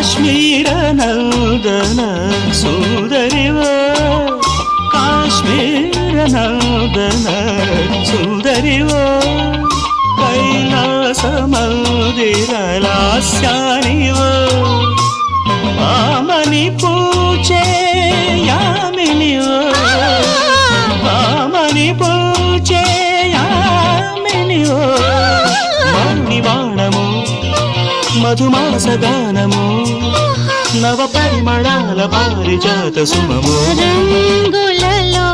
కాశ్మీర నందన సుందరివో కాశ్మీర నందన సుందరివో కైలాస మందిర లాస్యానివో ఆమని పూచే యామినివో ఆమని పూచే యామినివో మణివాణము మధుమాస గానము నవ పరిమళాల పారిజాత సుమము రంగులలో